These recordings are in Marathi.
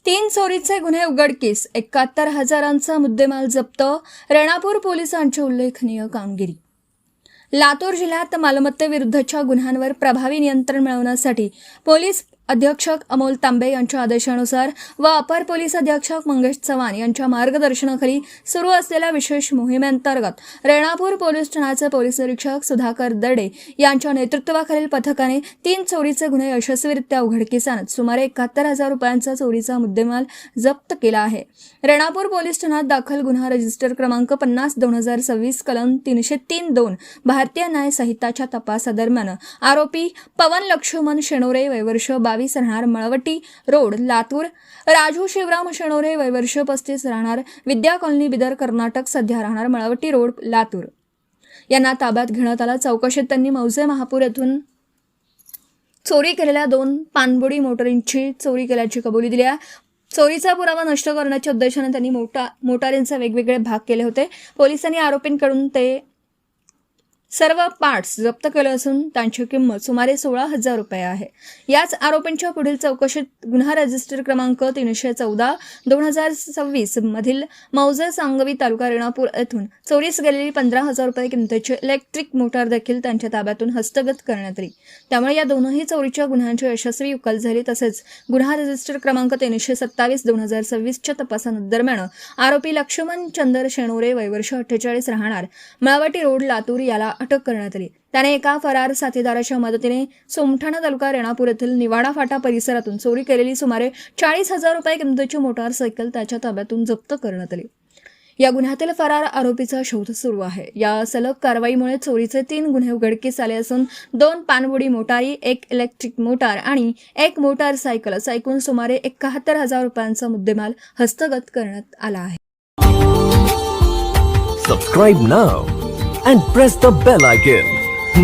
तीन चोरीचे गुन्हे उघडकीस, 71,000चा मुद्देमाल जप्त, रेणापूर पोलिसांची उल्लेखनीय कामगिरी. लातूर जिल्ह्यात मालमत्तेविरुद्धच्या गुन्ह्यांवर प्रभावी नियंत्रण मिळवण्यासाठी पोलीस अधीक्षक अमोल तांबे यांच्या आदेशानुसार व अपर पोलीस अधीक्षक मंगेश चव्हाण यांच्या मार्गदर्शनाखाली सुरू असलेल्या विशेष मोहिमेअंतर्गत रेणापूर पोलीस ठाण्याचे पोलीस निरीक्षक सुधाकर दर्डे यांच्या नेतृत्वाखालील पथकाने तीन चोरीचे गुन्हे यशस्वीरित्या उघडकीस आणत सुमारे 71,000 रुपयांचा चोरीचा मुद्देमाल जप्त केला आहे. रेणापूर पोलीस ठाण्यात दाखल गुन्हा रजिस्टर क्रमांक 50/2026 कलम 303(2) भारतीय न्याय संहिताच्या तपासादरम्यान आरोपी पवन लक्ष्मण शेणोरे वयवर्ष 22 राहणार मळवटी रोड लातूर, राजू शिवराम शेणोरे वयवर्ष 35 राहणार विद्या कॉलनी बिदर कर्नाटक, सध्या राहणार मळवटी रोड लातूर यांना ताब्यात घेण्यात आला. चौकशीत त्यांनी मौजे महापूर येथून चोरी केलेल्या 2 पाणबुडी मोटारींची चोरी केल्याची कबुली दिली आहे. चोरीचा पुरावा नष्ट करण्याच्या उद्देशाने त्यांनी मोटारींचे वेगवेगळे भाग केले होते. पोलिसांनी आरोपींकडून ते सर्व पार्ट्स जप्त केले असून त्यांची किंमत सुमारे 16,000 रुपये आहे. याच आरोपींच्या पुढील चौकशीत गुन्हा रजिस्टर क्रमांक 314/2026 मधील मौजे सांगवी तालुका रेणापूर येथून चोरीस गेलेली 15,000 रुपये किमतीची इलेक्ट्रिक मोटार देखील त्यांच्या ताब्यातून हस्तगत करण्यात आली. त्यामुळे या दोनही चोरीच्या गुन्ह्यांची यशस्वी उकल झाली. तसेच गुन्हा रजिस्टर क्रमांक 327/2026च्या तपासादरम्यान आरोपी लक्ष्मण चंदर शेणोरे वयवर्ष 48 राहणार मळवटी रोड लातूर याला अटक करण्यात आली. त्याने एका फरार साथीदाराच्या मदतीने सोमठाणा तालुका रेणापूर येथील निवाडा फाटा परिसरातून चोरी केलेली सुमारे 40,000 रुपये किमतीची मोटारसायकल त्याच्या ताब्यातून जप्त करण्यात आली. या गुन्ह्यातील फरार आरोपीचा शोध सुरू आहे. या सलग कारवाईमुळे चोरीचे 3 गुन्हे उघडकीस आले असून 2 पाणबुडी मोटारी, 1 इलेक्ट्रिक मोटार आणि 1 मोटारसायकल असा एकूण सुमारे 71,000 रुपयांचा मुद्देमाल हस्तगत करण्यात आला आहे. Subscribe now and press the bell icon.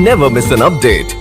Never miss an update.